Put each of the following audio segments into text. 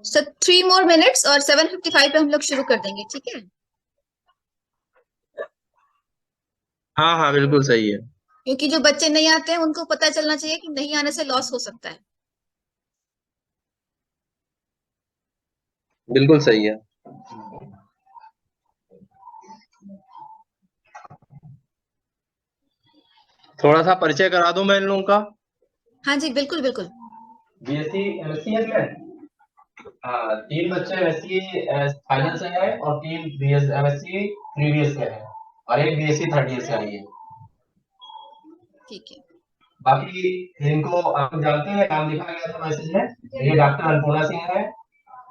सो 3 more minutes और 7:55 पे हम लोग शुरू कर देंगे, ठीक है? हाँ हाँ, बिल्कुल सही है। क्योंकि जो बच्चे नहीं आते हैं उनको पता चलना चाहिए कि नहीं आने से लॉस हो सकता है। बिल्कुल सही है। थोड़ा सा परिचय करा दूं मैं इन लोगों का। हाँ जी, बिल्कुल बिल्कुल। बीएससी एमएससी है क्या? हाँ, 3 बच्चे एमएससी फाइनल से है और 3 एमएससी प्रीवियस से है और एक बीएससी थर्ड ईयर से आई है। ठीक है। बाकी इनको आप जानते हैं, नाम लिखा गया था मैसेज में। ये डॉक्टर अन्नपूर्णा सिंह है,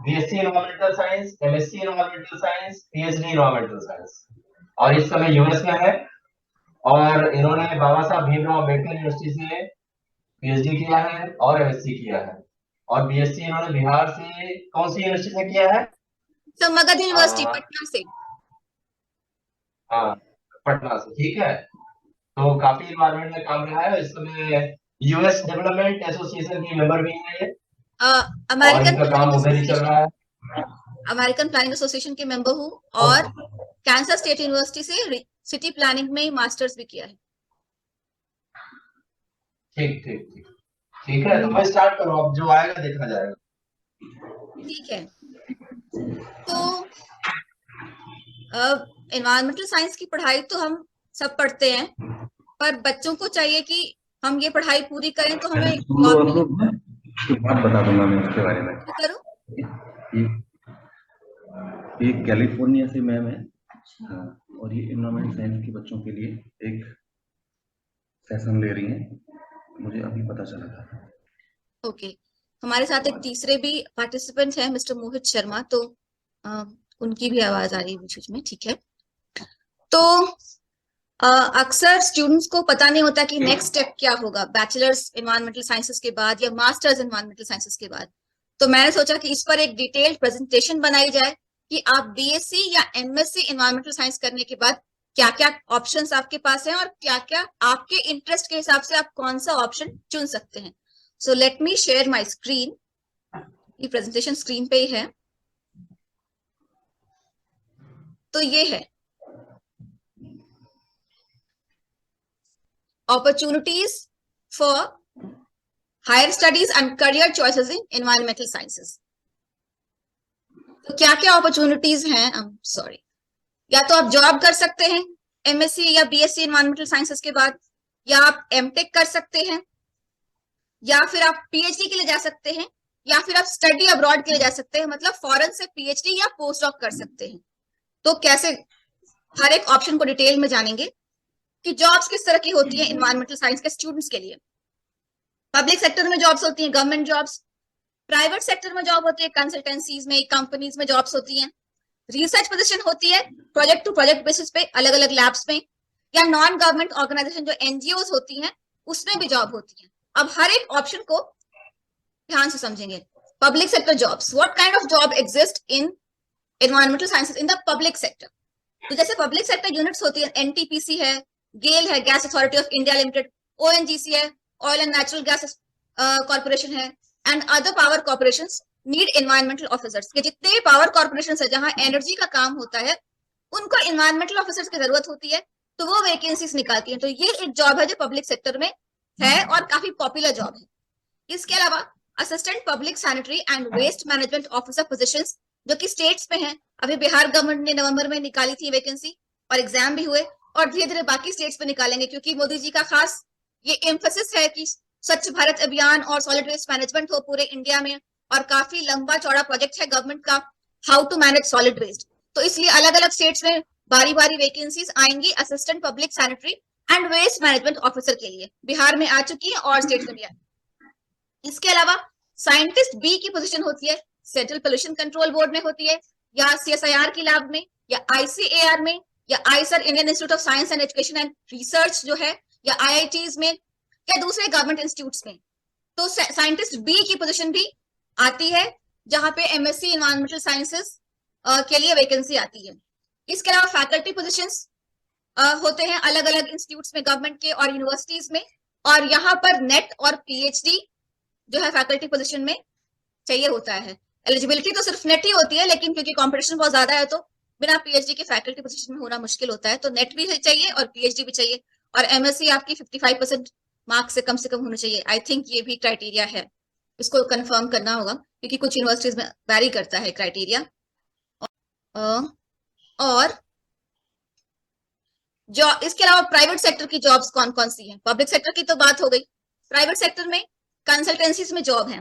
BSc environmental science, MSc environmental science, PhD environmental science, और इस समय यूएस में है। और इन्होंने बाबा साहब भीमराव अम्बेडकर यूनिवर्सिटी से पीएचडी किया है और एमएससी किया है। और बीएससी इन्होंने बिहार से कौन सी यूनिवर्सिटी से किया है? तो मगध यूनिवर्सिटी आ, पटना से। हाँ, पटना से, ठीक है। तो काफी इन्वायरमेंट में काम रहा है। इस समय यूएस डेवलपमेंट एसोसिएशन की मेंबर भी है ये, और अमेरिकन इनका काम प्लानिंग उधर ही चल एसोसिएशन, रहा है। अमेरिकन प्लानिंग एसोसिएशन के मेंबर हूँ। और और कैंसर स्टेट यूनिवर्सिटी से सिटी प्लानिंग में मास्टर्स भी किया है। ठीक ठीक ठीक। ठीक है, तो मैं स्टार्ट करो, अब जो आएगा देखा जाएगा। ठीक है। तो एनवायरमेंटल साइंस की पढ़ाई तो हम सब पढ़ते हैं, पर बच्चों को चाहिए कि हम ये पढ़ाई पूरी करें तो हमें सुन लो जॉब आप मिले। लोग, मैं उसके बाद बता दूंगा मैं उसके बारे में। शुरू करूँ? ये ये कैलिफोर्निया से मैम है। हाँ, और ये इन्वायरमेंट साइंस के बच्चों के लिए एक सेशन ले रही हैं, मुझे अभी पता चला था। ओके। हमारे साथ एक तीसरे भी पार्टिसिपेंट है, मिस्टर मोहित शर्मा, तो अ, उनकी भी आवाज आ रही है बीच में, ठीक है? तो अक्सर स्टूडेंट्स को पता नहीं होता कि नेक्स्ट स्टेप क्या होगा बैचलर्स एनवायरमेंटल साइंसेस के बाद या मास्टर्स एनवायरमेंटल साइंसेस के बाद। तो मैंने सोचा कि इस पर एक डिटेल्ड प्रेजेंटेशन बनाई जाए कि आप बीएससी या एमएससी एनवायरमेंटल साइंस करने के बाद क्या क्या ऑप्शंस आपके पास हैं और क्या क्या आपके इंटरेस्ट के हिसाब से आप कौन सा ऑप्शन चुन सकते हैं। So let me share my screen. ये प्रेजेंटेशन स्क्रीन पे ही है। तो ये है opportunities for higher studies and career choices in environmental sciences. तो क्या क्या अपॉर्चुनिटीज हैं? सॉरी, या तो आप जॉब कर सकते हैं एमएससी या बीएससी एनवायरमेंटल साइंसेस के बाद, या आप एमटेक कर सकते हैं, या फिर आप पीएचडी के लिए जा सकते हैं, या फिर आप स्टडी अब्रॉड के लिए जा सकते हैं, मतलब फॉरेन से पीएचडी या पोस्ट डॉक कर सकते हैं। तो कैसे, हर एक ऑप्शन को डिटेल में जानेंगे कि जॉब्स किस तरह की होती है एनवायरमेंटल साइंस के स्टूडेंट्स के लिए। पब्लिक सेक्टर में जॉब्स होती हैं, गवर्नमेंट जॉब्स। प्राइवेट सेक्टर में जॉब होती है, कंसल्टेंसीज में, कंपनीज में जॉब्स होती हैं। रिसर्च पोजीशन होती है प्रोजेक्ट टू प्रोजेक्ट बेसिस पे अलग अलग लैब्स में, या नॉन गवर्नमेंट ऑर्गेनाइजेशन जो एनजीओ होती हैं उसमें भी जॉब होती है। अब हर एक ऑप्शन को ध्यान से समझेंगे। Public sector jobs, what kind of job exist in environmental sciences in the public sector. तो जैसे पब्लिक सेक्टर यूनिट्स होती है, एनटीपीसी है, गेल है, gas authority of India limited, ONGC है, oil and natural gas corporation है, and other power corporation need environmental officers. के जितने भी पावर कॉर्पोरेशन है जहां एनर्जी का काम होता है उनको एनवायरमेंटल ऑफिसर्स की जरूरत होती है, तो वो वैकेंसीज निकालती है। तो ये एक जॉब है जो पब्लिक सेक्टर में है और काफी पॉपुलर जॉब है। इसके अलावा assistant public sanitary and waste management officer positions जो कि स्टेट्स में है। अभी बिहार गवर्नमेंट ने नवंबर में निकाली थी वैकेंसी और एग्जाम भी हुए, और धीरे धीरे बाकी स्टेट्स पे निकालेंगे, क्योंकि मोदी जी का खास ये एम्फोसिस है कि स्वच्छ भारत अभियान और सॉलिड वेस्ट मैनेजमेंट हो पूरे इंडिया में। और काफी लंबा चौड़ा प्रोजेक्ट है गवर्नमेंट का, how to manage solid waste. तो इसलिए अलग अलग स्टेट्स में बारी बारी वैकेंसीज आएंगी assistant public sanitary and waste management officer के लिए। बिहार में आ चुकी है और स्टेट्स में भी आ। इसके अलावा साइंटिस्ट बी की पोजीशन होती है सेंट्रल पोल्यूशन कंट्रोल बोर्ड में होती है, या सीएसआईआर की लैब में, या आईसीएआर में, या Eicher Indian Institute of science and education and research जो है, या आईआईटीज में, या दूसरे गवर्नमेंट इंस्टीट्यूट्स में। तो साइंटिस्ट बी की पोजीशन भी आती है जहां पे एमएससी एनवायरमेंटल साइंसेस के लिए वैकेंसी आती है। इसके अलावा फैकल्टी पोजीशंस होते हैं अलग अलग इंस्टीट्यूट्स में, गवर्नमेंट के और यूनिवर्सिटीज में। और यहाँ पर नेट और पीएचडी जो है फैकल्टी पोजीशन में चाहिए होता है। एलिजिबिलिटी तो सिर्फ नेट ही होती है, लेकिन क्योंकि कंपटीशन बहुत ज्यादा है तो बिना पीएचडी के फैकल्टी पोजीशन में होना मुश्किल होता है, तो नेट भी चाहिए और पीएचडी भी चाहिए, और एमएससी आपकी 55% मार्क्स से कम होना चाहिए। आई थिंक ये भी क्राइटेरिया है, इसको कंफर्म करना होगा क्योंकि कुछ यूनिवर्सिटीज में वैरी करता है क्राइटेरिया। और जॉब, इसके अलावा प्राइवेट सेक्टर की जॉब्स कौन कौन सी हैं? पब्लिक सेक्टर की तो बात हो गई, प्राइवेट सेक्टर में कंसल्टेंसीज में जॉब है।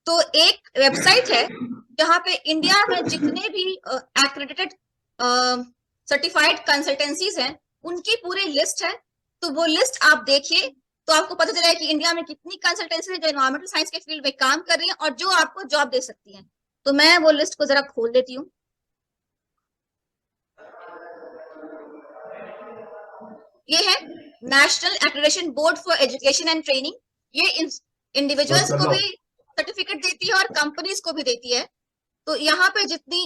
तो एक वेबसाइट है जहां पे इंडिया में जितने भी एक्रेडिटेड सर्टिफाइड कंसल्टेंसीज हैं उनकी पूरी लिस्ट है। तो वो लिस्ट आप देखिए तो आपको पता चलेगा कि इंडिया में कितनी कंसल्टेंसी है जो एनवायरमेंटल साइंस के फील्ड में काम कर रही है और जो आपको जॉब दे सकती हैं। तो मैं वो लिस्ट को जरा खोल देती हूँ। ये है national accreditation board for education and training. ये इंडिविजुअल्स को भी सर्टिफिकेट देती है और कंपनीज को भी देती है। तो यहाँ पे जितनी,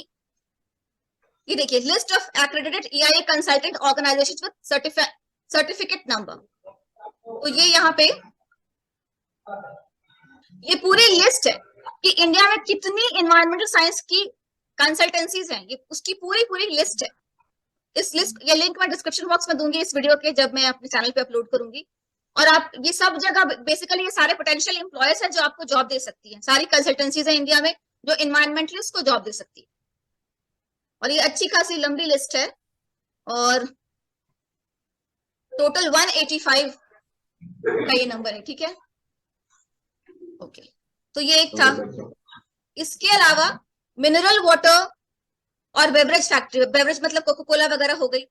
ये देखिए, list of accredited EIA consultant organisations with certificate number. तो ये यहाँ पे ये पूरी लिस्ट है कि इंडिया में कितनी एनवायरमेंटल साइंस की कंसल्टेंसीज हैं, ये उसकी पूरी लिस्ट है। इस लिस्ट, ये लिंक मैं डिस्क्रिप्शन बॉक्स में दूंगी इस वीडियो के, जब मैं अपने चैनल पे अपलोड करूंगी। और आप ये सब जगह बेसिकली ये सारे पोटेंशियल एम्प्लॉयर्स हैं जो आपको जॉब दे सकती हैं। सारी कंसल्टेंसीज हैं इंडिया में जो एनवायरमेंटलिस्ट को जॉब दे सकती है, और ये अच्छी खासी लंबी लिस्ट है और टोटल 185 का ये नंबर है। ठीक है, ओके। तो ये एक था। इसके अलावा मिनरल वाटर और बेवरेज फैक्ट्री, बेवरेज मतलब कोका कोला वगैरह हो गई,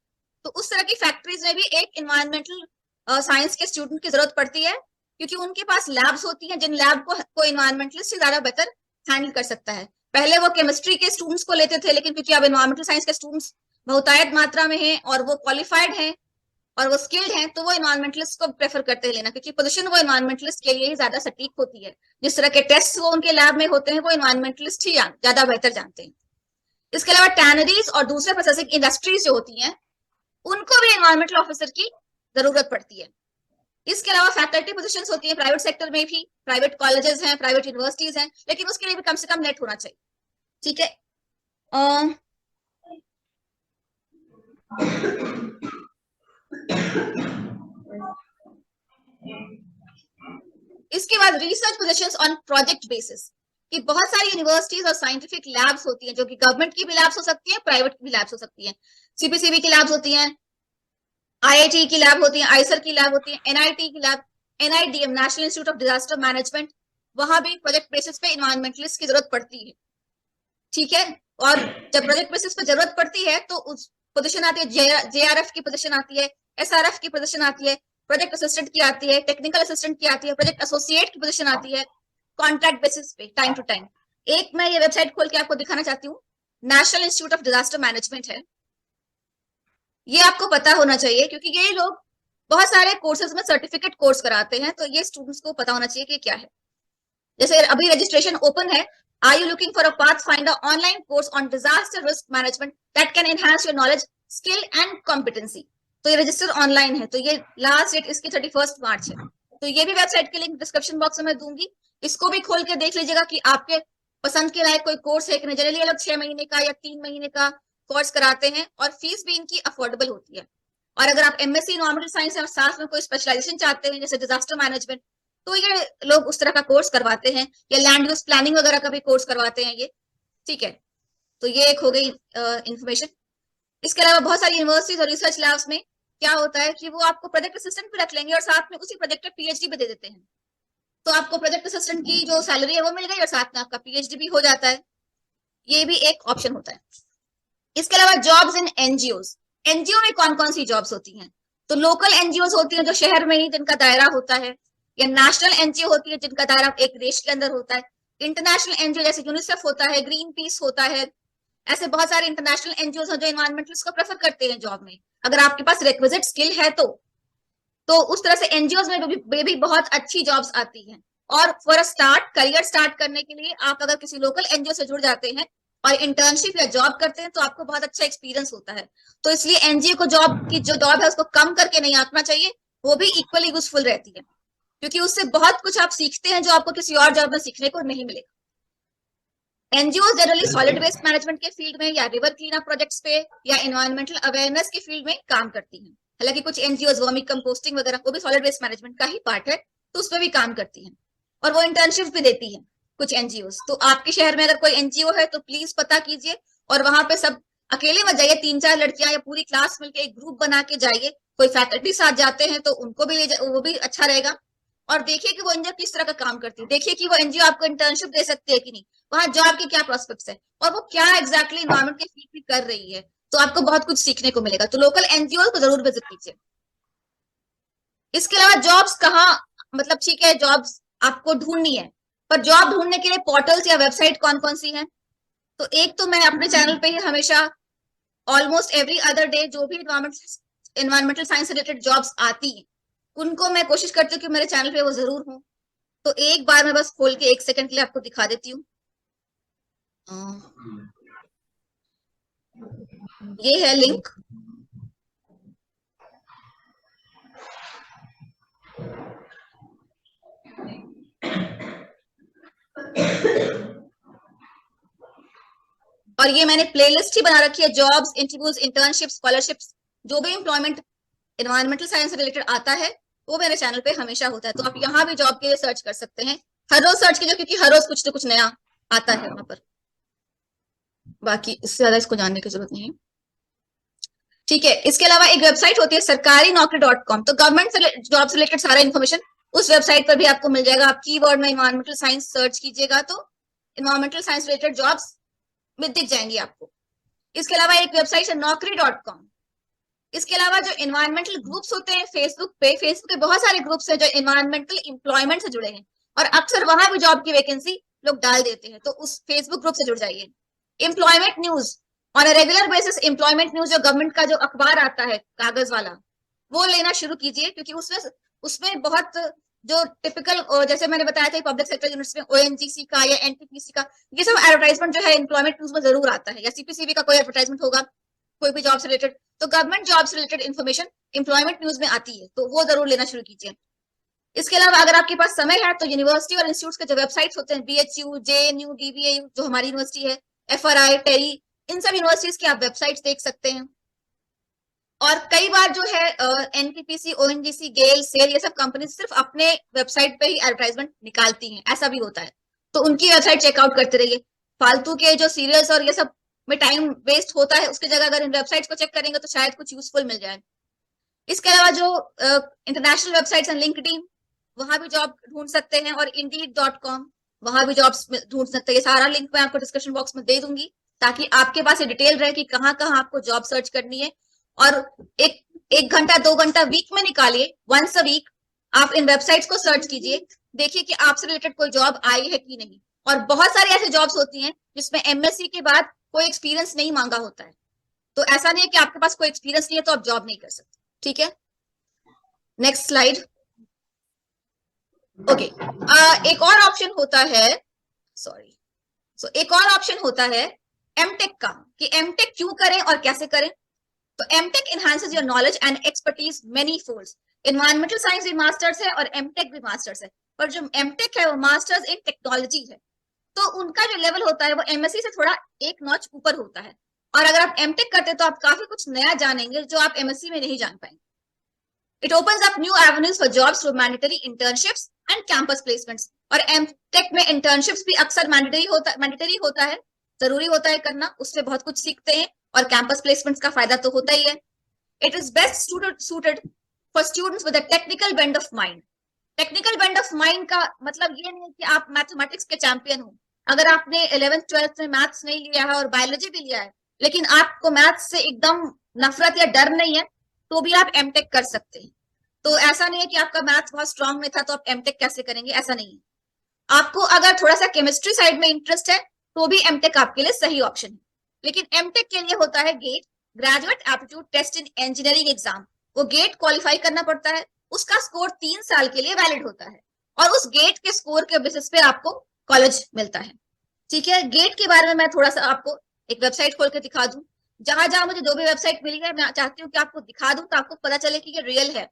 तो उस तरह की फैक्ट्रीज में भी एक एनवायरमेंटल साइंस के स्टूडेंट की जरूरत पड़ती है, क्योंकि उनके पास लैब्स होती हैं जिन लैब को एनवायरमेंटलिस्ट से ज्यादा बेहतर हैंडल कर सकता है। पहले वो केमिस्ट्री के स्टूडेंट्स को लेते थे, लेकिन क्योंकि अब एनवायरमेंटल साइंस के स्टूडेंट्स बहुतायत मात्रा में हैं और वो क्वालिफाइड हैं और वो स्किल्ड हैं, तो वो एनवायरमेंटलिस्ट को प्रेफर करते हैं लेना, क्योंकि पोजीशन वो एनवायरमेंटलिस्ट के लिए ही ज्यादा सटीक होती है। जिस तरह के टेस्ट वो उनके लैब में होते हैं वो एनवायरमेंटलिस्ट ही ज्यादा बेहतर जानते हैं। इसके अलावा टैनरीज और दूसरे प्रोसेसिंग इंडस्ट्रीज जो होती हैं उनको भी एनवायरमेंटल ऑफिसर की जरूरत पड़ती है। इसके अलावा फैकल्टी पोजीशंस होती हैं प्राइवेट सेक्टर में भी, प्राइवेट कॉलेजेस हैं, प्राइवेट यूनिवर्सिटीज हैं, लेकिन उसके लिए भी कम से कम नेट होना चाहिए। ठीक है, इसके बाद research positions on project basis, कि बहुत सारी यूनिवर्सिटीज और साइंटिफिक लैब्स होती हैं जो कि गवर्नमेंट की भी लैब्स हो सकती हैं, प्राइवेट की भी लैब्स हो सकती हैं। CPCB की लैब्स होती हैं, IIT की लैब होती है, आईसर की लैब होती है, NIT की lab, NIDM national institute of disaster management, वहां भी प्रोजेक्ट बेसिस पे एनवायरमेंटलिस्ट की जरूरत पड़ती है। ठीक है, और जब प्रोजेक्ट बेसिस पे जरूरत पड़ती है तो उस पोजीशन आती है, JRF की पोजीशन आती है, SRF की पोजीशन आती है, प्रोजेक्ट असिस्टेंट की आती है, टेक्निकल असिस्टेंट की आती है, प्रोजेक्ट एसोसिएट की पोजीशन आती है, कॉन्ट्रैक्ट बेसिस पे टाइम टू टाइम। एक मैं ये वेबसाइट खोल के आपको दिखाना चाहती हूँ, national institute of disaster management है। ये आपको पता होना चाहिए क्योंकि ये लोग बहुत सारे कोर्सेज में सर्टिफिकेट कोर्स कराते हैं, तो ये स्टूडेंट्स को पता होना चाहिए कि क्या है। जैसे अभी रजिस्ट्रेशन ओपन है, are you looking for a pathfinder online course on disaster risk management that can enhance your knowledge, skill and competency. तो ये रजिस्टर ऑनलाइन है, तो ये लास्ट डेट इसकी 31 मार्च है। तो ये भी वेबसाइट की लिंक डिस्क्रिप्शन बॉक्स में दूंगी, इसको भी खोल के देख लीजिएगा कि आपके पसंद के लायक कोई कोर्स है कि नहीं। जनरली ये लोग 6 महीने का या 3 महीने का कोर्स कराते हैं और फीस भी इनकी अफोर्डेबल होती है। और अगर आप MSc एनवायरमेंटल साइंस और साथ में कोई स्पेशलाइजेशन चाहते हैं जैसे डिजास्टर मैनेजमेंट, तो ये लोग उस तरह का कोर्स करवाते हैं, या लैंड यूज प्लानिंग वगैरह का भी कोर्स करवाते हैं ये। ठीक है, तो ये एक हो गई इंफॉर्मेशन। इसके अलावा बहुत सारी यूनिवर्सिटीज और रिसर्च लैब्स में क्या होता है कि वो आपको प्रोजेक्ट असिस्टेंट भी रख लेंगे और साथ में उसी प्रोजेक्ट में PhD भी दे देते हैं। तो आपको प्रोजेक्ट असिस्टेंट की जो सैलरी है वो मिल गई और साथ में आपका PhD भी हो जाता है। ये भी एक ऑप्शन होता है। इसके अलावा जॉब्स इन NGOs, NGO में कौन कौन सी जॉब्स होती हैं? तो लोकल NGOs होती हैं जो शहर में ही जिनका दायरा होता है, या नेशनल NGO होती है जिनका दायरा एक देश के अंदर होता है, इंटरनेशनल NGO जैसे यूनिसेफ होता है, ग्रीन पीस होता है, ऐसे बहुत सारे इंटरनेशनल NGOs हैं जो एनवायरमेंटलिस्ट को प्रेफर करते हैं जॉब में, अगर आपके पास रिक्विजिट स्किल है तो उस तरह से NGOs में भी बहुत अच्छी जॉब्स आती हैं। और फॉर स्टार्ट करियर स्टार्ट करने के लिए आप अगर किसी लोकल NGO से जुड़ जाते हैं और इंटर्नशिप या जॉब करते हैं तो आपको बहुत अच्छा एक्सपीरियंस होता है। तो इसलिए NGO को जॉब की जो जॉब है उसको कम करके नहीं आंकना चाहिए, वो भी इक्वली यूजफुल रहती है, क्योंकि उससे बहुत कुछ आप सीखते हैं जो आपको किसी और जॉब में सीखने को नहीं मिलेगा। NGO generally solid waste management के फील्ड में या रिवर क्लीन अप प्रोजेक्ट्स पे या एनवायरमेंटल अवेयरनेस के फील्ड में काम करती हैं। हालांकि कुछ एनजीओ वर्मी कंपोस्टिंग वगैरह वो भी सॉलिड वेस्ट मैनेजमेंट का ही पार्ट है, तो उस पर भी काम करती हैं और वो इंटर्नशिप भी देती है कुछ एनजीओ। तो आपके शहर में अगर कोई एनजीओ है तो प्लीज पता कीजिए, और वहां पे सब अकेले मत जाइए, 3-4 लड़कियां या पूरी क्लास मिलकर एक ग्रुप बना के जाइए। कोई फैकल्टी साथ जाते हैं तो उनको भी वो भी अच्छा रहेगा। और देखिए कि वो एनजीओ किस तरह का काम करती है, देखिए कि वो एनजीओ आपको इंटर्नशिप दे सकती है कि नहीं, वहां जॉब के क्या प्रोस्पेक्ट्स है और वो क्या एग्जैक्टली एनवायरमेंट के फील्ड में कर रही है, तो आपको बहुत कुछ सीखने को मिलेगा। तो लोकल एनजीओ को जरूर विजिट कीजिए। इसके अलावा जॉब्स कहाँ, मतलब ठीक है जॉब्स आपको ढूंढनी है, पर जॉब ढूंढने के लिए पोर्टल्स या वेबसाइट कौन कौन सी है, तो एक तो मैं अपने चैनल पे ही हमेशा ऑलमोस्ट एवरी अदर डे जो भी एनवायरमेंटल साइंस रिलेटेड जॉब्स आती हैं उनको मैं कोशिश करती हूँ कि मेरे चैनल पे वो जरूर हो। तो एक बार मैं बस खोल के 1 सेकंड के लिए आपको दिखा देती हूँ। ये है लिंक, और ये मैंने प्लेलिस्ट ही बना रखी है, जॉब्स, इंटरव्यूज, इंटर्नशिप, स्कॉलरशिप्स, जो भी एम्प्लॉयमेंट एनवायरमेंटल साइंस से रिलेटेड आता है वो मेरे चैनल पे हमेशा होता है। तो आप यहाँ भी जॉब के लिए सर्च कर सकते हैं, हर रोज सर्च कीजिए क्योंकि हर रोज कुछ ना कुछ नया आता है वहां पर। बाकी इससे ज्यादा इसको जानने की जरूरत नहीं है, ठीक है। इसके अलावा एक वेबसाइट होती है sarkarinokri.com, तो गवर्नमेंट जॉब से रिलेटेड सारा इन्फॉर्मेशन उस वेबसाइट पर भी आपको मिल जाएगा। आप कीवर्ड में एनवायरमेंटल साइंस सर्च कीजिएगा तो एनवायरमेंटल साइंस रिलेटेड जॉब्स में दिख जाएंगी आपको। इसके अलावा एक वेबसाइट है naukri.com। इसके अलावा जो एनवायरमेंटल ग्रुप्स होते हैं फेसबुक पे बहुत सारे ग्रुप्स हैं जो एनवायरमेंटल एम्प्लॉयमेंट से जुड़े हैं, और अक्सर वहां भी जॉब की वैकेंसी लोग डाल देते हैं, तो उस फेसबुक ग्रुप से जुड़ जाइए। Employment news on a regular basis, employment news जो गवर्नमेंट का जो अखबार आता है कागज वाला वो लेना शुरू कीजिए, क्योंकि उसमें बहुत जो टिपिकल, जैसे मैंने बताया था पब्लिक सेक्टर यूनिट्स में ओएनजीसी का या एनटीपीसी का, ये सब एडवर्टाइजमेंट जो है एम्प्लॉयमेंट न्यूज में जरूर आता है, या सीपीसीबी का कोई एडवर्टाइजमेंट होगा कोई भी जॉब से रिलेटेड, तो गवर्नमेंट जॉब से रिलेटेड इन्फॉर्मेशन एम्प्लॉयमेंट न्यूज में आती है, तो वो जरूर लेना शुरू कीजिए। इसके अलावा अगर आपके पास समय है तो यूनिवर्सिटी और इंस्टीट्यूट के जो वेबसाइट्स होते हैं, बीएचयू, जेएनयू, डीबीएयू जो हमारी यूनिवर्सिटी है, एफआरआई, टेरी, इन सब यूनिवर्सिटीज की आप वेबसाइट्स देख सकते हैं। और कई बार जो है एनटीपीसी, ओएनजीसी, गेल, सेल, ये सब कंपनी सिर्फ अपने वेबसाइट पे ही एडवर्टाइजमेंट निकालती हैं, ऐसा भी होता है, तो उनकी वेबसाइट चेकआउट करते रहिए। फालतू के जो सीरियल्स और ये सब में टाइम वेस्ट होता है, उसकी जगह अगर इन वेबसाइट्स को चेक करेंगे तो शायद कुछ यूजफुल मिल जाए। इसके अलावा जो इंटरनेशनल वेबसाइट्स हैं, लिंक्डइन, वहां भी जॉब ढूंढ सकते हैं, और indeed.com, वहां भी जॉब्स ढूंढ सकते हैं। ये सारा लिंक मैं आपको डिस्क्रिप्शन बॉक्स में दे दूंगी ताकि आपके पास ये डिटेल रहे कि कहाँ कहाँ आपको जॉब सर्च करनी है। और एक घंटा 2 घंटा वीक में निकालिए, वंस अ वीक आप इन वेबसाइट्स को सर्च कीजिए, देखिए कि आपसे रिलेटेड कोई जॉब आई है कि नहीं। और बहुत सारी ऐसी जॉब्स होती हैं जिसमें एमएससी के बाद कोई एक्सपीरियंस नहीं मांगा होता है, तो ऐसा नहीं है कि आपके पास कोई एक्सपीरियंस नहीं है तो आप जॉब नहीं कर सकते, ठीक है। Next slide. ओके, एक और ऑप्शन होता है, एक और ऑप्शन होता है एमटेक का, कि एमटेक क्यों करें और कैसे करें। तो MTech enhances your knowledge and expertise many folds. Environmental science भी मास्टर्स है और एमटेक भी मास्टर्स है, पर जो एमटेक है वो मास्टर्स इन टेक्नोलॉजी है, तो उनका जो लेवल होता है वो एमएससी से थोड़ा एक नॉच ऊपर होता है। और अगर आप एमटेक करते हैं तो आप काफी कुछ नया जानेंगे जो आप एमएससी में नहीं जान पाएंगे। It opens up new avenues for jobs through mandatory internships and campus placements. और एमटेक में इंटर्नशिप्स भी अक्सर मैंडेटरी होता है, जरूरी होता है करना, उससे बहुत कुछ सीखते हैं, और कैंपस प्लेसमेंट्स का फायदा तो होता ही है। It is best suited for students with a technical bend of mind. Technical bend of mind का मतलब ये नहीं कि आप मैथमेटिक्स के चैंपियन हो। अगर आपने 11th 12th में मैथ्स नहीं लिया है और बायोलॉजी भी लिया है, लेकिन आपको मैथ्स से एकदम नफरत या डर नहीं है, तो भी आप एमटेक कर सकते हैं। तो ऐसा नहीं है कि आपका मैथ्स बहुत स्ट्रांग में था तो आप एमटेक कैसे करेंगे, ऐसा नहीं है। आपको अगर थोड़ा सा केमिस्ट्री साइड में इंटरेस्ट है तो भी एमटेक आपके लिए सही ऑप्शन है। लेकिन एमटेक के लिए होता है GATE, graduate aptitude test in engineering exam, वो गेट क्वालिफाई करना पड़ता है, उसका स्कोर 3 साल के लिए वैलिड होता है, और उस गेट के स्कोर के बेसिस पे आपको कॉलेज मिलता है, ठीक है। गेट के बारे में मैं थोड़ा सा आपको एक वेबसाइट खोल के दिखा दूं। जहां जहां मुझे जो भी वेबसाइट मिली है मैं चाहती हूँ कि आपको दिखा दूं, तो आपको पता चले कि ये रियल है।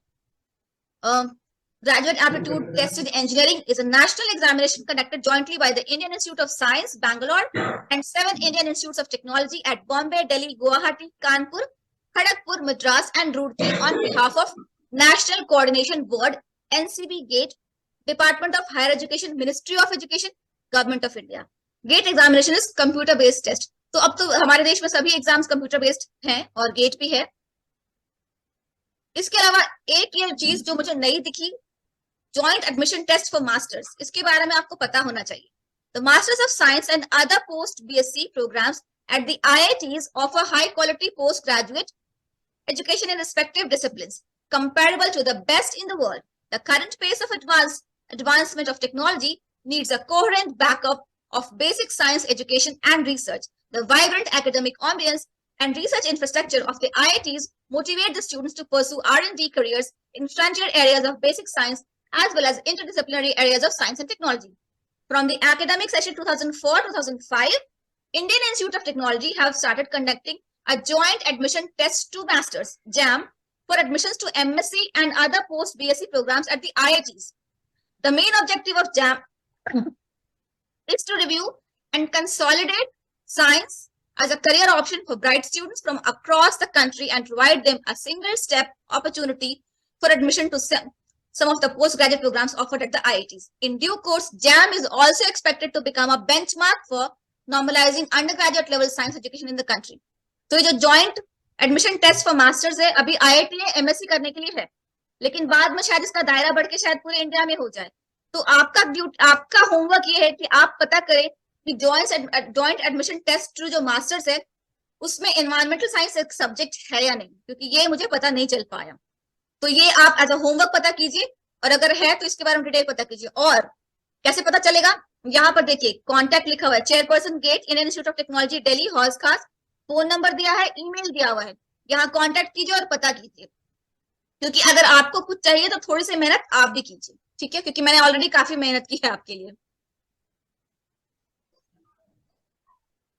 Graduate Aptitude Test in Engineering is a national examination conducted jointly by the Indian Institute of Science, Bangalore, and 7 Indian Institutes of Technology at Bombay, Delhi, Guwahati, Kanpur, Kharagpur, Madras, and Roorkee on behalf of National Coordination Board, NCB GATE, Department of Higher Education, Ministry of Education, Government of India. GATE examination is computer based test. तो अब तो हमारे देश में सभी exams computer based हैं और gate भी है. इसके अलावा एक ये चीज जो मुझे नई दिखी, joint admission test for masters, इसके बारे में आपको पता होना चाहिए. The masters of science and other post BSc programmes at the IITs offer high quality postgraduate education in respective disciplines comparable to the best in the world. The current pace of advancement of technology needs a coherent backup of basic science education and research. The vibrant academic ambience and research infrastructure of the IITs motivate the students to pursue R&D careers in frontier areas of basic science as well as interdisciplinary areas of science and technology. From the academic session 2004-2005, Indian Institute of Technology have started conducting a joint admission test to masters, JAM, for admissions to MSc and other post-BSc programs at the IITs. The main objective of JAM is to review and consolidate science as a career option for bright students from across the country and provide them a single-step opportunity for admission to some of the postgraduate programs offered at the IITs. In due course, JAM is also expected to become a benchmark for normalizing undergraduate level science education in the country. तो ये जो joint admission test for masters है, अभी IIT है MSc करने के लिए है, लेकिन बाद में शायद इसका दायरा बढ़ के शायद पूरे इंडिया में हो जाए. तो आपका होमवर्क ये है कि आप पता करें कि जॉइंट एडमिशन टेस्ट जो मास्टर्स है उसमें एनवायरमेंटल साइंस एक सब्जेक्ट है या नहीं, क्योंकि ये मुझे पता नहीं चल पाया. तो ये आप एज अ होमवर्क पता कीजिए, और अगर है तो इसके बारे में डिटेल पता कीजिए. और कैसे पता चलेगा, यहाँ पर देखिए कॉन्टैक्ट लिखा हुआ है, chairperson GATE Indian Institute of Technology Delhi, Hauz Khas, phone number दिया है, ईमेल दिया हुआ है. यहाँ कॉन्टैक्ट कीजिए और पता कीजिए, क्योंकि अगर आपको कुछ चाहिए तो थोड़ी सी मेहनत आप भी कीजिए, ठीक है, क्योंकि मैंने ऑलरेडी काफी मेहनत की है आपके लिए.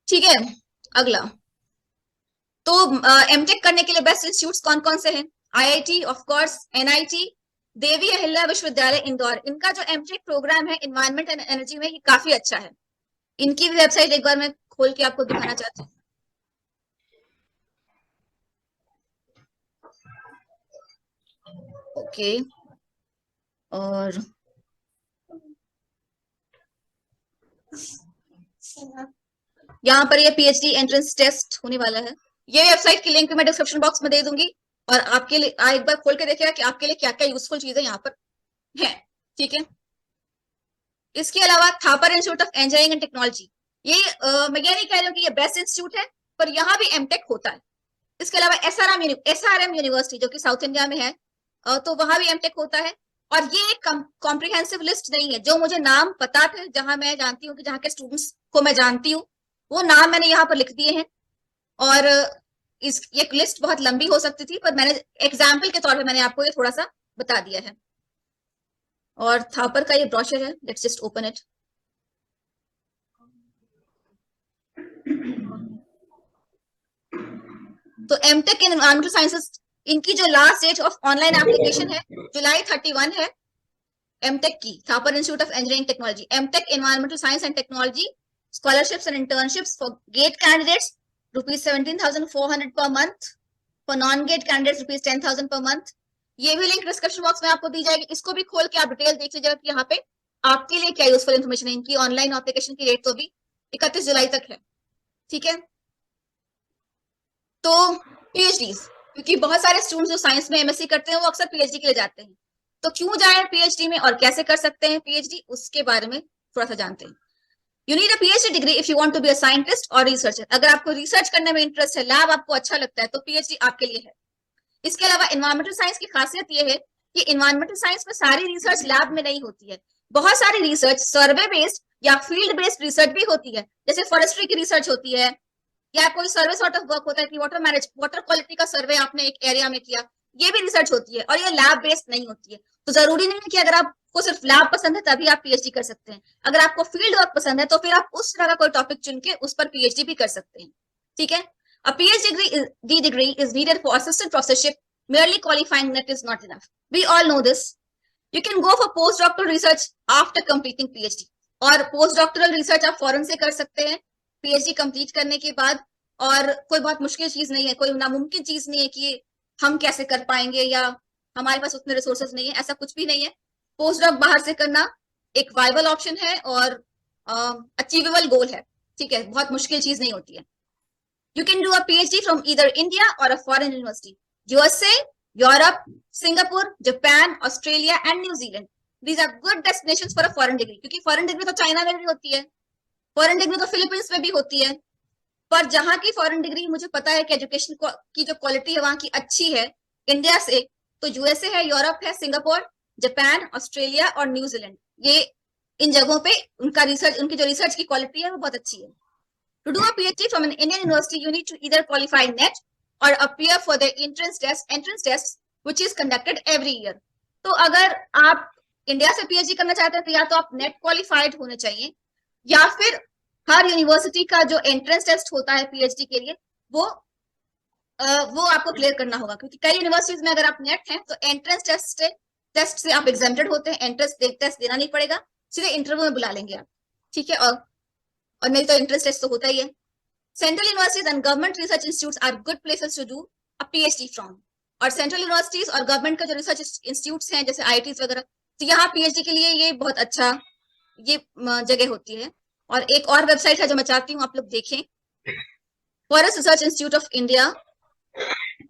ठीक है, अगला. तो एमटेक करने के लिए बेस्ट इंस्टीट्यूट्स कौन कौन से हैं? IIT of course, NIT, Devi Ahilya विश्वविद्यालय इंदौर. इनका जो एमटेक प्रोग्राम है एनवायरमेंट एंड एनर्जी में, ये काफी अच्छा है. इनकी भी वेबसाइट एक बार मैं खोल के आपको दिखाना चाहती हूँ. ओके, और यहाँ पर ये PhD एंट्रेंस टेस्ट होने वाला है. ये वेबसाइट की लिंक मैं डिस्क्रिप्शन बॉक्स में दे दूंगी, और आपके लिए एक बार खोल के देखिएगा कि आपके लिए क्या क्या यूजफुल चीजें यहाँ पर है. ठीक है, इसके अलावा Thapar Institute of engineering and technology, ये मैं ये नहीं कह रही हूँ कि ये बेस्ट इंस्टीट्यूट है, पर यहाँ भी एमटेक होता है. इसके अलावा SRM यूनिवर्सिटी जो कि साउथ इंडिया में है, तो वहां भी एमटेक होता है. और ये एक कॉम्प्रिहेंसिव लिस्ट नहीं है, जो मुझे नाम पता थे, जहां मैं जानती हूँ कि जहाँ के स्टूडेंट्स को मैं जानती हूँ, वो नाम मैंने यहाँ पर लिख दिए हैं. और ये लिस्ट बहुत लंबी हो सकती थी, पर मैंने एग्जाम्पल के तौर पे मैंने आपको ये थोड़ा सा बता दिया है. और थापर का ये ब्रोशर है, लेट्स जस्ट ओपन इट. तो एमटेक इन एनवायरमेंटल साइंसेस, इनकी जो last date of online application है जुलाई 31 है. एमटेक की Thapar Institute of Engineering Technology, MTech environmental science and technology, scholarships and internships for GATE candidates rupees 17,400 per month, for non-GATE candidates rupees 10,000 per month. ये भी link description box में आपको दी जाएगी, इसको भी खोल के आप डिटेल देख लीजिएगा कि यहाँ पे आपके लिए क्या यूजफुल इन्फॉर्मेशन है. इनकी ऑनलाइन एप्लीकेशन की डेट तो अभी 31 जुलाई तक है. ठीक है, तो PhDs, क्योंकि बहुत सारे स्टूडेंट्स जो साइंस में MSc करते हैं वो अक्सर PhD के लिए जाते हैं. तो क्यों जाए PhD में और कैसे कर सकते हैं PhD, उसके बारे में थोड़ा सा जानते हैं. You need a PhD degree if you want to be a scientist or researcher. अगर आपको रिसर्च करने में इंटरेस्ट है, लैब आपको अच्छा लगता है, तो PhD आपके लिए है. इसके अलावा एनवायरमेंटल साइंस की खासियत ये है कि एनवायरमेंटल साइंस में सारी रिसर्च लैब में नहीं होती है. बहुत सारी रिसर्च सर्वे बेस्ड या फील्ड बेस्ड रिसर्च भी होती है, जैसे फॉरेस्ट्री की रिसर्च होती है, या कोई सर्वे सॉर्ट ऑफ वर्क होता है कि वाटर क्वालिटी का सर्वे आपने एक एरिया में किया, ये भी रिसर्च होती है, और ये लैब बेस्ड नहीं होती है. तो जरूरी नहीं है कि अगर आपको सिर्फ लैब पसंद है तभी आप PhD कर सकते हैं. अगर आपको फील्ड वर्क पसंद है तो फिर आप उस तरह का कोई टॉपिक चुन के उस पर PhD भी कर सकते हैं. ठीक है, a PhD degree is needed for assistant professorship. Merely qualifying that is not enough. We all know this. You can go for post doctoral research after completing PhD, और पोस्ट डॉक्टरल रिसर्च आप foreign से कर सकते हैं PhD complete करने के बाद। और कोई बहुत मुश्किल चीज नहीं है, कोई नामुमकिन चीज नहीं है कि हम कैसे कर पाएंगे या हमारे पास उतने रिसोर्सेज नहीं है, ऐसा कुछ भी नहीं है। पोस्ट डॉक बाहर से करना एक वाइबल ऑप्शन है और अचीवेबल गोल है, ठीक है, बहुत मुश्किल चीज नहीं होती है। You can do a PhD from either India और a foreign university, USA, Europe, Singapore, Japan, Australia and New Zealand. These are good destinations for a foreign degree, क्योंकि फॉरेन डिग्री तो चाइना में भी होती है, फॉरेन डिग्री तो Philippines में भी होती है। पर जहां की फॉरेन डिग्री मुझे पता है कि एजुकेशन की जो क्वालिटी है वहां की अच्छी है इंडिया से, तो यूएसए है, यूरोप है, सिंगापुर, जापान, ऑस्ट्रेलिया और न्यूजीलैंड, ये इन जगहों पे उनका रिसर्च, उनकी जो रिसर्च की क्वालिटी है वो बहुत अच्छी है। To do a PhD from an Indian university you need to either qualify NET और appear for the entrance test which is conducted every year. तो अगर आप इंडिया से पीएचडी करना चाहते हैं तो या तो आप नेट क्वालिफाइड होने चाहिए, या फिर हर यूनिवर्सिटी का जो एंट्रेंस टेस्ट होता है पीएचडी के लिए वो आपको क्लियर करना होगा, क्योंकि कई यूनिवर्सिटीज में अगर आप नेट हैं तो एंट्रेंस टेस्ट से आप एग्जेम्प्टेड होते हैं, एंट्रेंस टेस्ट देना नहीं पड़ेगा, सीधे इंटरव्यू में बुला लेंगे आप, ठीक है। और नहीं तो एंट्रेंस टेस्ट तो होता ही है। Central universities and government research institutes are good places to do a PhD from. और सेंट्रल यूनिवर्सिटीज और गवर्नमेंट का जो रिसर्च इंस्टीट्यूट्स हैं जैसे आईआईटीज वगैरह, तो यहाँ पीएचडी के लिए ये बहुत अच्छा ये जगह होती है। और एक और वेबसाइट है जो मैं चाहती हूँ आप लोग देखें, forest research institute of India,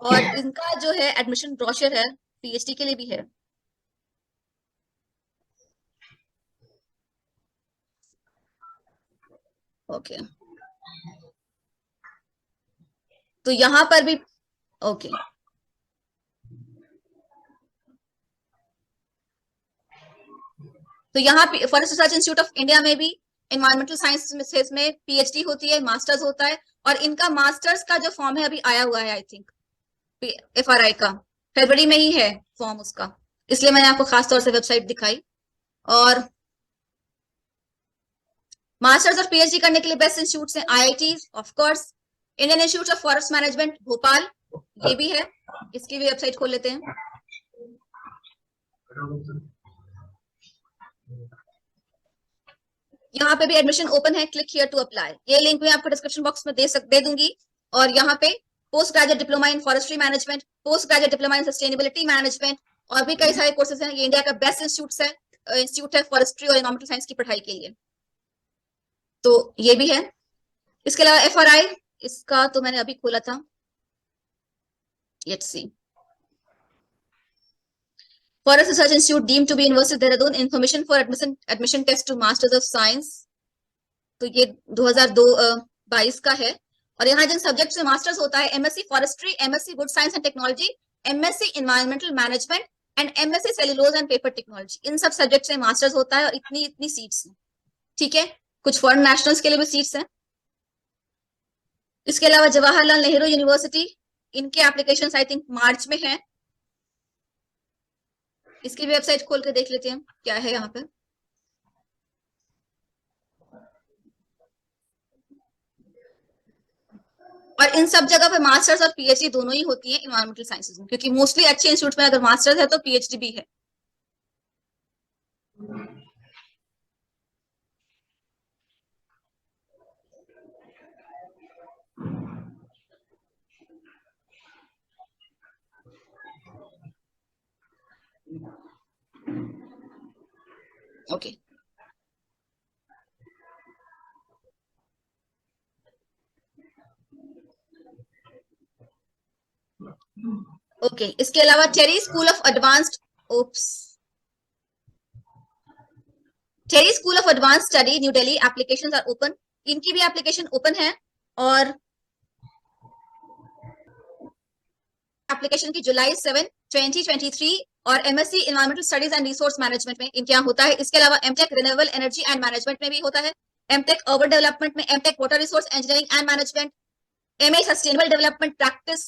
और इनका जो है एडमिशन ब्रोशर है पीएचडी के लिए भी है। ओके, तो यहां पर भी ओके तो यहाँ forest research institute of India में भी एनवायरमेंटल साइंस में पीएचडी होती है, मास्टर्स होता है, और इनका मास्टर्स का जो फॉर्म है अभी आया हुआ है, आई थिंक एफआरआई का फरवरी में ही है फॉर्म उसका, इसलिए मैंने आपको खास तौर से वेबसाइट दिखाई। और मास्टर्स और पीएचडी करने के लिए बेस्ट इंस्टीट्यूट हैं IIT, of course, Indian Institute of forest management Bhopal, ये भी है, इसकी भी वेबसाइट खोल लेते हैं। यहाँ पे भी एडमिशन ओपन है, क्लिक हियर टू अप्लाई, ये लिंक मैं आपको डिस्क्रिप्शन बॉक्स में दे दूंगी। और यहाँ पे post graduate diploma in forestry management, post graduate diploma in sustainability management, और भी कई सारे कोर्सेज हैं। ये इंडिया का बेस्ट इंस्टीट्यूट है फॉरेस्ट्री और एनवायरमेंटल साइंस की पढ़ाई के लिए, तो ये भी है। इसके अलावा एफआरआई, इसका तो मैंने अभी खोला था, let's see, forest research institute deemed to be university Dehradun, information for admission test to masters of science, तो ये 2022 का है। और यहाँ जिन सब्जेक्ट से मास्टर्स होता है, MSc forestry, MSc good science and technology, MSc environmental management and MSc cellulose and paper technology, इन सब सब्जेक्ट से मास्टर्स होता है और इतनी सीट्स हैं, ठीक है। कुछ फॉरेन नेशनल्स के लिए भी सीट्स हैं। इसके अलावा जवाहरलाल नेहरू यूनिवर्सिटी, इनके एप्लीकेशन आई थिंक मार्च में है, इसकी भी वेबसाइट खोल के देख लेते हैं क्या है यहाँ पे। और इन सब जगह पे मास्टर्स और पीएचडी दोनों ही होती है एनवायरमेंटल साइंसेज में, क्योंकि मोस्टली अच्छे इंस्टीट्यूट में अगर मास्टर्स है तो पीएचडी भी है। ओके ओके इसके अलावा TERI school of advanced TERI school of advance study New Delhi, applications are open, इनकी भी एप्लीकेशन ओपन है। और एप्लीकेशन की जुलाई 7, 2023 और MSc environmental studies and resource management में इनके यहाँ होता है। इसके अलावा MTech renewable energy and management में भी होता है, एमटेक अर्बन डेवलपमेंट में, MTech water resource engineering and management, MA sustainable development practice,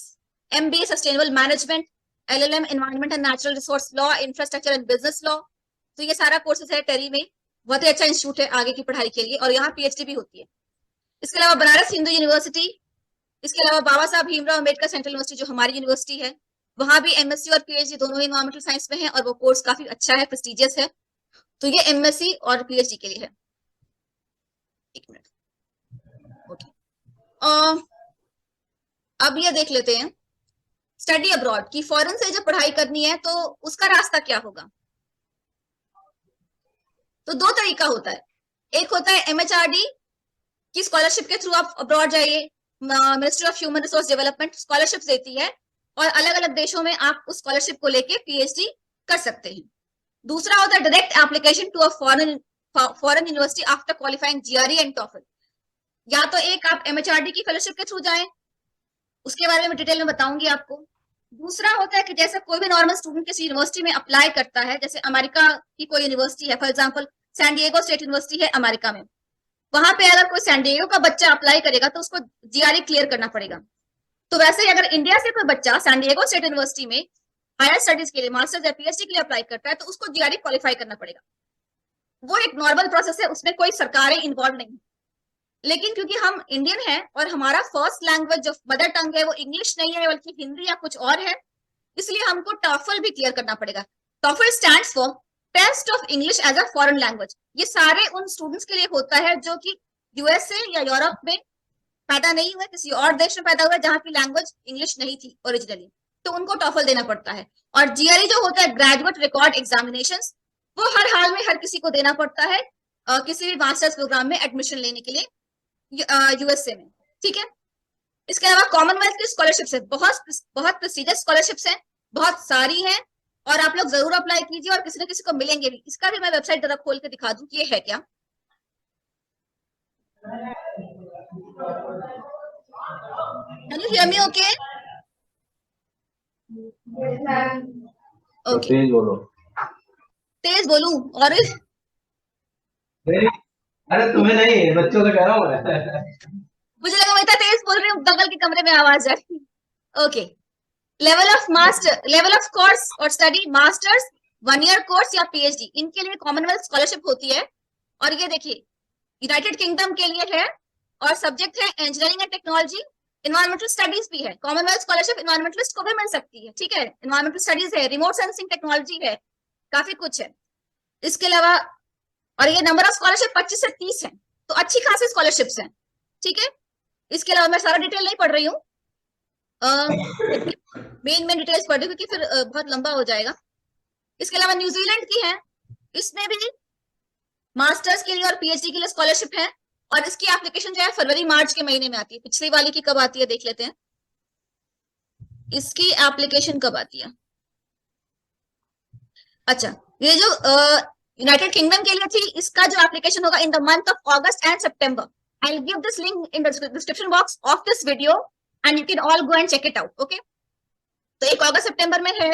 MBA sustainable management, LLM environment and natural resource law, infrastructure and business law, तो ये सारा courses है टेरी में, बहुत ही अच्छा इंस्टीट्यूट है आगे की पढ़ाई के लिए, और यहाँ पीएचडी भी होती है। इसके अलावा बनारस हिंदू यूनिवर्सिटी, इसके अलावा बाबा साहब भीमराव अम्बेडकर सेंट्रल यूनिवर्सिटी जो हमारी यूनिवर्सिटी है, वहां भी एमएससी और पीएचडी दोनों ही एनवायरमेंटल साइंस में है और वो कोर्स काफी अच्छा है, प्रेस्टिजियस है। तो ये एमएससी और पीएचडी के लिए है। एक मिनट, ओके। अब ये देख लेते हैं स्टडी अब्रॉड की, फॉरेन से जब पढ़ाई करनी है तो उसका रास्ता क्या होगा। तो दो तरीका होता है, एक होता है एमएचआरडी की स्कॉलरशिप के थ्रू आप अब्रॉड जाइए, ministry of human resource development scholarship देती है और अलग अलग देशों में आप उस स्कॉलरशिप को लेके पीएचडी कर सकते हैं। दूसरा होता है direct application to a foreign university after qualifying GRE and TOEFL. या तो एक आप एमएचआरडी की फेलोशिप के थ्रू जाएं, उसके बारे में डिटेल में बताऊंगी आपको। दूसरा होता है कि जैसे कोई भी नॉर्मल स्टूडेंट किसी यूनिवर्सिटी में अप्लाई करता है, जैसे अमेरिका की कोई यूनिवर्सिटी है, for example San Diego State University है अमेरिका में, वहां पे अगर कोई सैन डिएगो का बच्चा अप्लाई करेगा तो उसको जीआरई क्लियर करना पड़ेगा। तो वैसे ही अगर इंडिया से कोई बच्चा सैन डिएगो स्टेट यूनिवर्सिटी में हायर स्टडीज के लिए, मास्टर्स या पीएचडी के लिए अप्लाई करता है तो उसको जीआरई क्वालिफाई करना पड़ेगा। वो एक नॉर्मल प्रोसेस है, उसमें कोई सरकारें इन्वॉल्व नहीं। लेकिन क्योंकि हम इंडियन हैं और हमारा फर्स्ट लैंग्वेज जो मदर टंग है वो इंग्लिश नहीं है बल्कि हिंदी या कुछ और है, इसलिए हमको टॉफल भी क्लियर करना पड़ेगा। TOEFL stands for test of English as a foreign language. ये सारे उन स्टूडेंट्स के लिए होता है जो कि यूएसए या यूरोप में पैदा नहीं हुए, किसी और देश में पैदा हुए जहां की लैंग्वेज इंग्लिश नहीं थी ओरिजिनली, तो उनको टॉफल देना पड़ता है। और जीआरई जो होता है ग्रेजुएट रिकॉर्ड एग्जामिनेशंस, वो हर हाल में हर किसी को देना पड़ता है किसी भी मास्टर्स प्रोग्राम में एडमिशन लेने के लिए यूएसए में, ठीक है। इसके अलावा कॉमनवेल्थ की स्कॉलरशिप्स है, बहुत बहुत प्रेस्टिजियस स्कॉलरशिप्स हैं, बहुत सारी हैं और आप लोग जरूर अप्लाई कीजिए और किसी न किसी को मिलेंगे भी। इसका भी मैं वेबसाइट जरा खोल के दिखा दूं कि ये है क्या। Can you hear me okay? Okay, तेज बोलो। तेज बोलूं? और अरे तुम्हें नहीं, बच्चों से कह रहा हूँ मैं। मुझे लगा मैं इतना तेज बोल रही हूँ बगल के कमरे में आवाज आ रही। ओके, लेवल ऑफ कोर्स और स्टडी, मास्टर्स, 1 ईयर कोर्स या पीएचडी, इनके लिए कॉमनवेल्थ स्कॉलरशिप होती है। और ये देखिए यूनाइटेड किंगडम के लिए है और सब्जेक्ट है engineering and technology, environmental studies भी है। कॉमनवेल्थ स्कॉलरशिप इन्वायरमेंटलिस्ट को भी मिल सकती है, ठीक है। इन्वायरमेंटल स्टडीज है, रिमोट सेंसिंग टेक्नोलॉजी है, काफी कुछ है इसके अलावा। और ये नंबर ऑफ स्कॉलरशिप 25 से 30 है, तो अच्छी खासी स्कॉलरशिप्स हैं, ठीक है। इसके अलावा मैं सारा डिटेल नहीं पढ़ रही हूँ, मेन डिटेल्स पढ़ रही हूँ क्योंकि फिर बहुत लंबा हो जाएगा। इसके अलावा न्यूजीलैंड की है, इसमें भी मास्टर्स के लिए और पीएचडी के लिए स्कॉलरशिप है और इसकी एप्लीकेशन जो है फरवरी मार्च के महीने में आती है। पिछली वाली की कब आती है देख लेते हैं, इसकी एप्लीकेशन कब आती है। अच्छा, ये जो यूनाइटेड किंगडम के लिए थी, इसका जो एप्लीकेशन होगा इन द मंथ ऑफ अगस्त एंड सितंबर। I will give this link in the description box of this video and you can all go and check it out, okay. तो एक अगस्त सितंबर में है।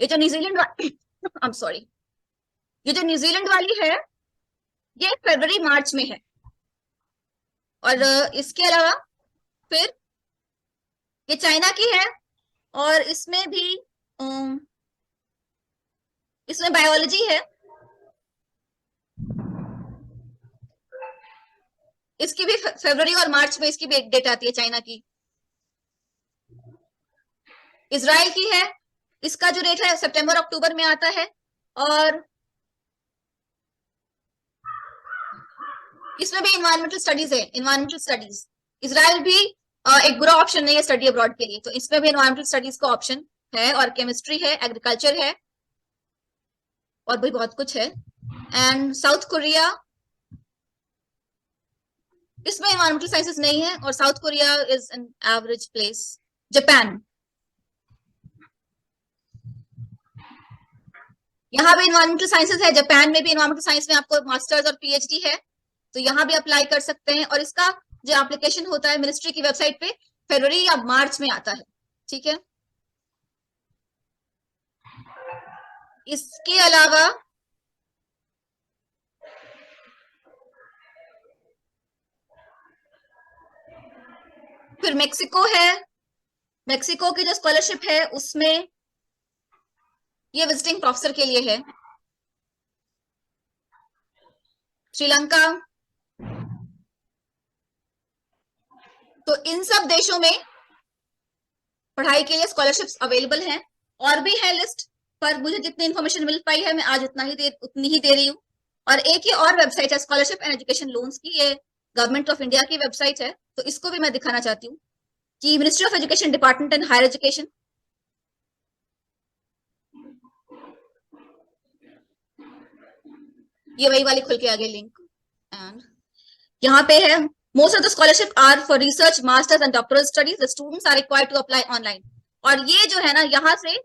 ये जो न्यूजीलैंड आई एम सॉरी, ये जो न्यूजीलैंड वाली है ये फरवरी मार्च में है। और इसके अलावा फिर ये चाइना की है और इसमें भी इसमें बायोलॉजी है, इसकी भी फरवरी और मार्च में इसकी भी एक डेट आती है चाइना की। इजराइल की है, इसका जो डेट है सितंबर अक्टूबर में आता है। और इसमें भी इन्वायरमेंटल स्टडीज है, इन्वायरमेंटल स्टडीज। इजराइल भी एक बुरा ऑप्शन नहीं है स्टडी अब्रॉड के लिए, तो इसमें भी इन्वायरमेंटल स्टडीज का ऑप्शन है और केमिस्ट्री है, एग्रीकल्चर है और भी बहुत कुछ है। एंड साउथ कोरिया, इसमें इन्वायरमेंटल साइंसेस नहीं है और south Korea is an average place. Japan, यहाँ भी इन्वायरमेंटल साइंसेस है, जापान में भी इन्वायरमेंटल साइंस में आपको मास्टर्स और पीएचडी है, तो यहाँ भी अप्लाई कर सकते हैं। और इसका जो एप्लीकेशन होता है मिनिस्ट्री की वेबसाइट पे फरवरी या मार्च में आता है, ठीक है। इसके अलावा फिर मेक्सिको है, मेक्सिको की जो स्कॉलरशिप है उसमें ये विजिटिंग प्रोफेसर के लिए है। श्रीलंका, तो इन सब देशों में पढ़ाई के लिए स्कॉलरशिप्स अवेलेबल हैं, और भी है लिस्ट, पर मुझे जितनी इन्फॉर्मेशन मिल पाई है मैं आज उतनी ही दे रही हूँ। और एक ये और वेबसाइट है स्कॉलरशिप एंड एजुकेशन लोन्स की, ये गवर्नमेंट ऑफ इंडिया की वेबसाइट है, तो इसको भी मैं दिखाना चाहती हूँ कि ministry of education department and higher education, ये वही वाली खुल के आ गई लिंक, एंड यहाँ पे है most of the scholarship are for research masters and doctoral studies, the students are required to apply online. और ये जो है ना, यहाँ से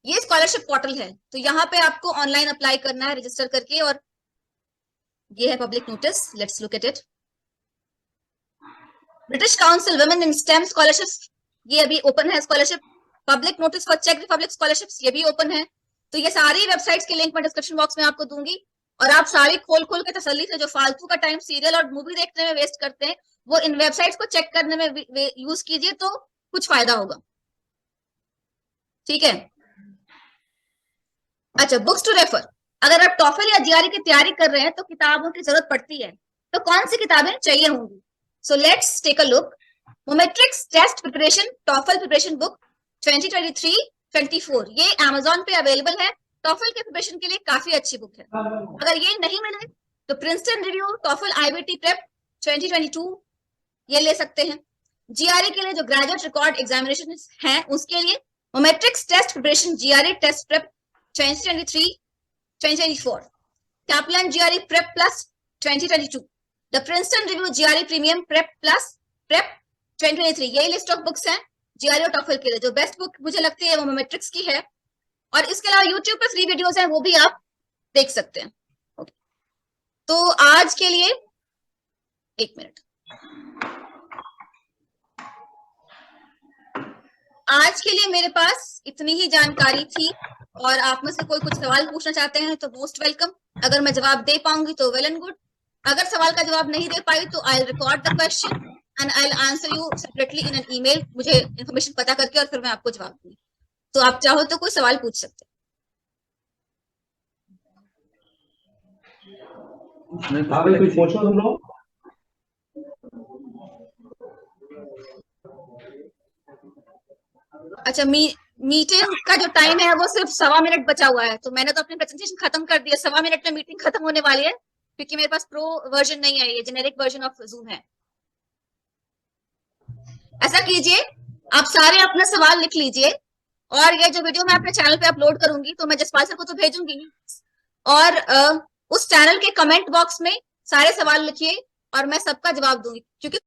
ये स्कॉलरशिप पोर्टल है, तो यहाँ पे आपको ऑनलाइन अप्लाई करना है रजिस्टर करके। और ये है public notice, let's look at it. British Council women in STEM scholarship, ये अभी ओपन है स्कॉलरशिप। पब्लिक नोटिस फॉर चेक रिपब्लिक स्कॉलरशिप्स, ये भी ओपन है। तो ये सारी वेबसाइट्स के लिंक मैं डिस्क्रिप्शन बॉक्स में आपको दूंगी, और आप सारी खोल खोल के तसल्ली से जो फालतू का टाइम सीरियल और मूवी देखने में वेस्ट करते हैं, वो इन वेबसाइट्स को चेक करने में यूज कीजिए, तो कुछ फायदा होगा। ठीक है, अच्छा, बुक्स टू रेफर। अगर आप टॉफल या जीआरई की तैयारी कर रहे हैं तो किताबों की जरूरत पड़ती है, तो कौन सी किताबें चाहिए होंगी? So let's take a look. Mometrix test preparation TOEFL preparation book 2023-24, ये Amazon पे अवेलेबल है। टॉफल के प्रिपरेशन के लिए काफी अच्छी बुक है। अगर ये नहीं मिले तो प्रिंसटन रिव्यू टॉफल आईबीटी प्रेप 2022, ये ले सकते हैं। जीआरई के लिए जो ग्रेजुएट रिकॉर्ड एग्जामिनेशन है उसके लिए Mometrix test preparation GRE test prep 2023-2024, Kaplan GRE prep plus 2022, the Princeton Review GRE premium prep plus prep 2023, यही लिस्ट ऑफ बुक्स हैं जीआरई और टॉफल के लिए। जो बेस्ट बुक मुझे लगती है वो मोमेट्रिक्स की है, और इसके अलावा यूट्यूब पे फ्री वीडियोस हैं, वो भी आप देख सकते हैं। ओके, तो आज के लिए 1 मिनट, आज के लिए मेरे पास इतनी ही जानकारी थी, और आप में से कोई कुछ सवाल पूछना चाहते हैं तो मोस्ट वेलकम। अगर मैं जवाब दे पाऊंगी तो वेल एंड गुड, अगर सवाल का जवाब नहीं दे पाई तो I record the question and I answer you separately in an email, मुझे इन्फॉर्मेशन पता करके, और फिर मैं आपको जवाब दूंगी। तो आप चाहो तो कोई सवाल पूछ सकते हैं। कुछ पूछो तुम लोग। अच्छा, मीटिंग का जो टाइम है वो सिर्फ 1.25 मिनट बचा हुआ है, तो मैंने तो अपनी प्रेजेंटेशन खत्म कर दी है। 1.25 मिनट में मीटिंग खत्म होने वाली है, क्योंकि मेरे पास प्रो वर्जन नहीं है, ये जेनेरिक वर्जन ऑफ जूम है। ऐसा कीजिए, आप सारे अपना सवाल लिख लीजिए, और ये जो वीडियो मैं अपने चैनल पे अपलोड करूंगी तो मैं जसपाल सर को तो भेजूंगी, और उस चैनल के कमेंट बॉक्स में सारे सवाल लिखिए और मैं सबका जवाब दूंगी, क्योंकि